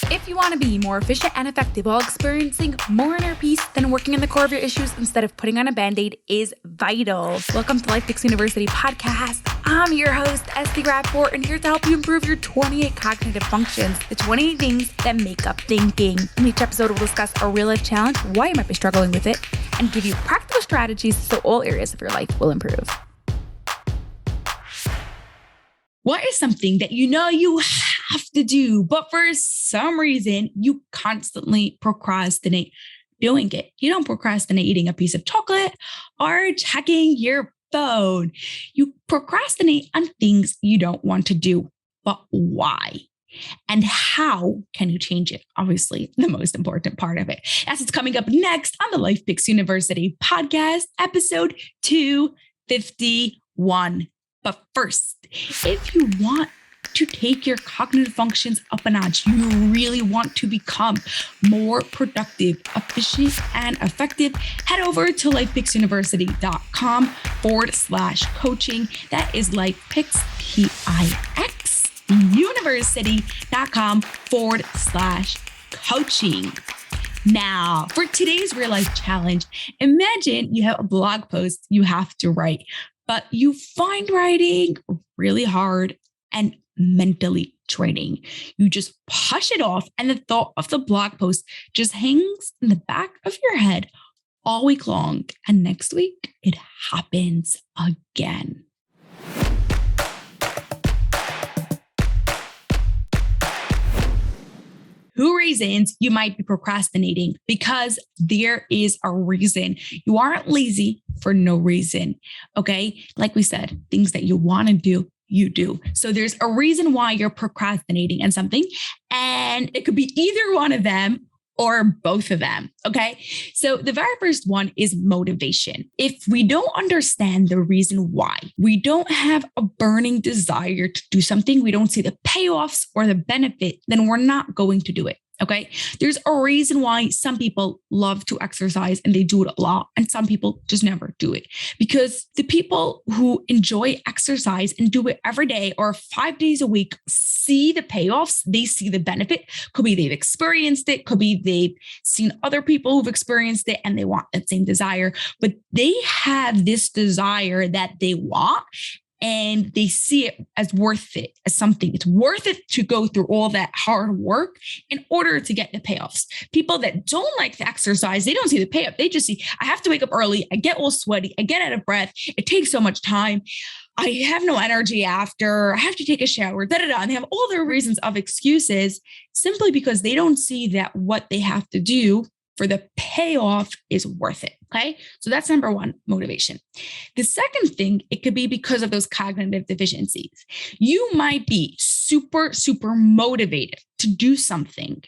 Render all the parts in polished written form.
If you want to be more efficient and effective while experiencing more inner peace, then working on the core of your issues instead of putting on a Band-Aid is vital. Welcome to Life Picks University podcast. I'm your host, Esty Rapport, and here to help you improve your 28 cognitive functions, the 28 things that make up thinking. In each episode, we'll discuss a real-life challenge, why you might be struggling with it, and give you practical strategies so all areas of your life will improve. What is something that you know you have to do, but for some reason you constantly procrastinate doing it? You don't procrastinate eating a piece of chocolate or checking your phone. You procrastinate on things you don't want to do, but why? And how can you change it? Obviously, the most important part of it. That's what's coming up next on the Life Picks University podcast, episode 251. But first, if you want to take your cognitive functions up a notch, you really want to become more productive, efficient, and effective, head over to lifepicksuniversity.com/coaching. That is LifePicks, PIX, university.com/coaching. Now, for today's real life challenge, imagine you have a blog post you have to write, but you find writing really hard and mentally draining. You just push it off, and the thought of the blog post just hangs in the back of your head all week long. And next week, it happens again. Two reasons you might be procrastinating, because there is a reason. You aren't lazy for no reason. Okay. Like we said, things that you want to do, you do. So there's a reason why you're procrastinating on something, and it could be either one of them or both of them. Okay. So the very first one is motivation. If we don't understand the reason why, we don't have a burning desire to do something, we don't see the payoffs or the benefit, then we're not going to do it. Okay. There's a reason why some people love to exercise and they do it a lot, and some people just never do it. Because the people who enjoy exercise and do it every day or 5 days a week see the payoffs, they see the benefit. Could be they've experienced it, could be they've seen other people who've experienced it and they want that same desire, but they have this desire that they want, and they see it as worth it, as something. It's worth it to go through all that hard work in order to get the payoffs. People that don't like the exercise, they don't see the payoff. They just see, I have to wake up early. I get all sweaty. I get out of breath. It takes so much time. I have no energy after. I have to take a shower, And they have all their reasons of excuses simply because they don't see that what they have to do for the payoff is worth it. Okay. So that's number one, motivation. The second thing, it could be because of those cognitive deficiencies. You might be super motivated to do something,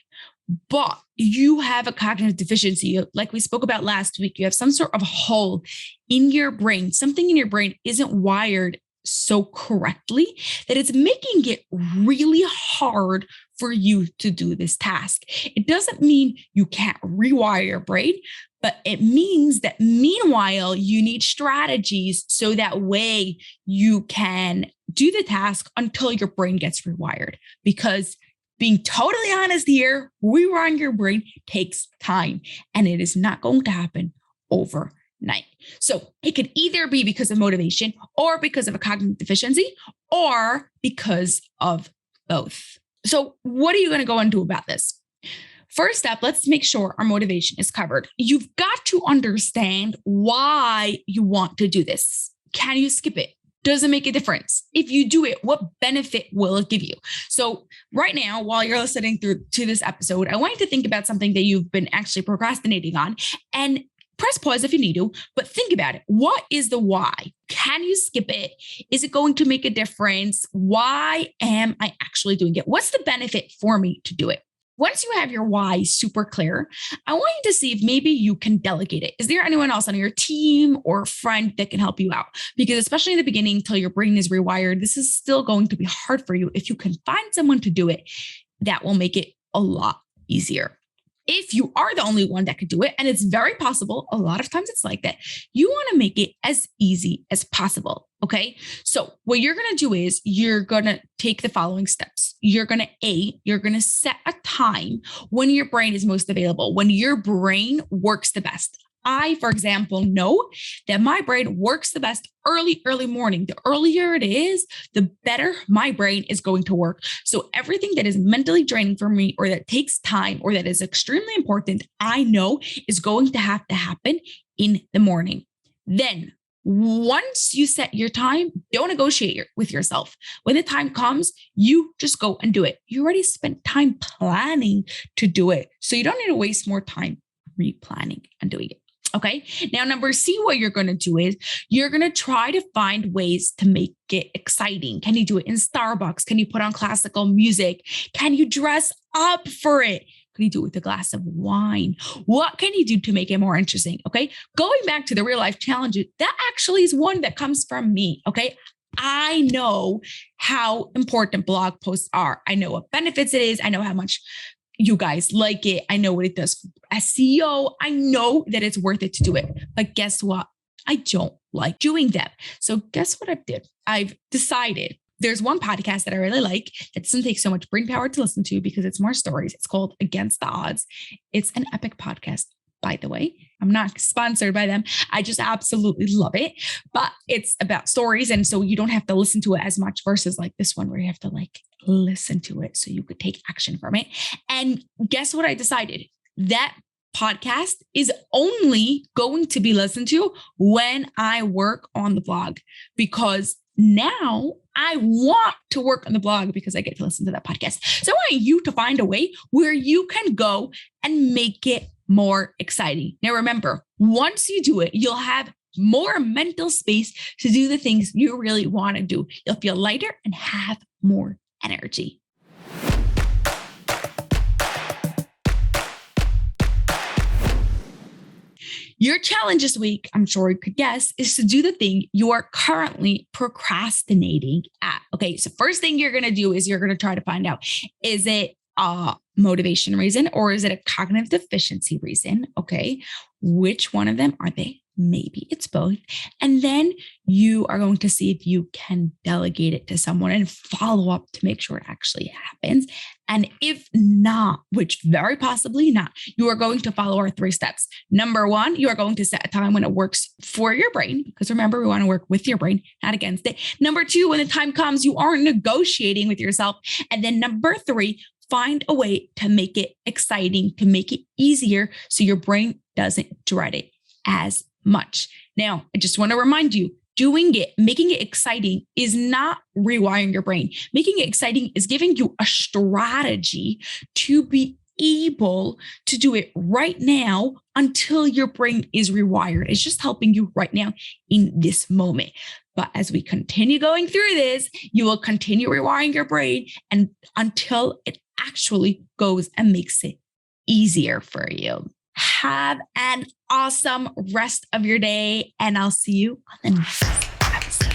but you have a cognitive deficiency. Like we spoke about last week, you have some sort of hole in your brain. Something in your brain isn't wired so correctly that it's making it really hard for you to do this task. It doesn't mean you can't rewire your brain, but it means that meanwhile, you need strategies so that way you can do the task until your brain gets rewired. Because being totally honest here, rewiring your brain takes time, and it is not going to happen overnight. So it could either be because of motivation or because of a cognitive deficiency or because of both. So what are you going to go and do about this? First step, let's make sure our motivation is covered. You've got to understand why you want to do this. Can you skip it? Does it make a difference? If you do it, what benefit will it give you? So right now, while you're listening to this episode, I want you to think about something that you've been actually procrastinating on, and press pause if you need to, but think about it. What is the why? Can you skip it? Is it going to make a difference? Why am I actually doing it? What's the benefit for me to do it? Once you have your why super clear, I want you to see if maybe you can delegate it. Is there anyone else on your team or friend that can help you out? Because especially in the beginning, till your brain is rewired, this is still going to be hard for you. If you can find someone to do it, that will make it a lot easier. If you are the only one that could do it, and it's very possible, a lot of times it's like that, you want to make it as easy as possible. Okay. So what you're going to do is you're going to take the following steps. You're going to set a time when your brain is most available, when your brain works the best. I, for example, know that my brain works the best early morning. The earlier it is, the better my brain is going to work. So everything that is mentally draining for me, or that takes time, or that is extremely important, I know is going to have to happen in the morning. Then once you set your time, don't negotiate with yourself. When the time comes, you just go and do it. You already spent time planning to do it. So you don't need to waste more time replanning and doing it. Okay. Now, number C, what you're going to do is you're going to try to find ways to make it exciting. Can you do it in Starbucks? Can you put on classical music? Can you dress up for it? Can you do it with a glass of wine? What can you do to make it more interesting? Okay. Going back to the real life challenges, that actually is one that comes from me. Okay. I know how important blog posts are. I know what benefits it is. I know how much you guys like it. I know what it does for SEO. I know that it's worth it to do it. But guess what? I don't like doing them. So guess what I did? I've decided there's one podcast that I really like that doesn't take so much brain power to listen to because it's more stories. It's called Against the Odds. It's an epic podcast, by the way. I'm not sponsored by them. I just absolutely love it. But it's about stories. And so you don't have to listen to it as much versus like this one where you have to like listen to it so you could take action from it. And guess what I decided? That podcast is only going to be listened to when I work on the blog, because now I want to work on the blog because I get to listen to that podcast. So I want you to find a way where you can go and make it more exciting. Now, remember, once you do it, you'll have more mental space to do the things you really want to do. You'll feel lighter and have more energy. Your challenge this week, I'm sure you could guess, is to do the thing you are currently procrastinating at. Okay, so first thing you're going to do is you're going to try to find out, is it a motivation reason or is it a cognitive deficiency reason? Okay, which one of them are they? Maybe it's both. And then you are going to see if you can delegate it to someone and follow up to make sure it actually happens. And if not, which very possibly not, you are going to follow our 3 steps. Number 1, you are going to set a time when it works for your brain, because remember, we want to work with your brain, not against it. Number 2, when the time comes, you aren't negotiating with yourself. And then number 3, find a way to make it exciting, to make it easier so your brain doesn't dread it as much. Now, I just want to remind you, doing it, making it exciting is not rewiring your brain. Making it exciting is giving you a strategy to be able to do it right now until your brain is rewired. It's just helping you right now in this moment. But as we continue going through this, you will continue rewiring your brain and until it actually goes and makes it easier for you. Have an awesome rest of your day, and I'll see you on the next episode.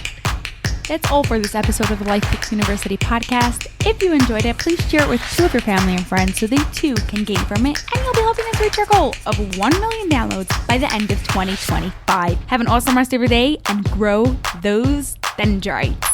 That's all for this episode of the Life Fix University podcast. If you enjoyed it, please share it with 2 of your family and friends so they too can gain from it, and you'll be helping us reach our goal of 1 million downloads by the end of 2025. Have an awesome rest of your day and grow those dendrites.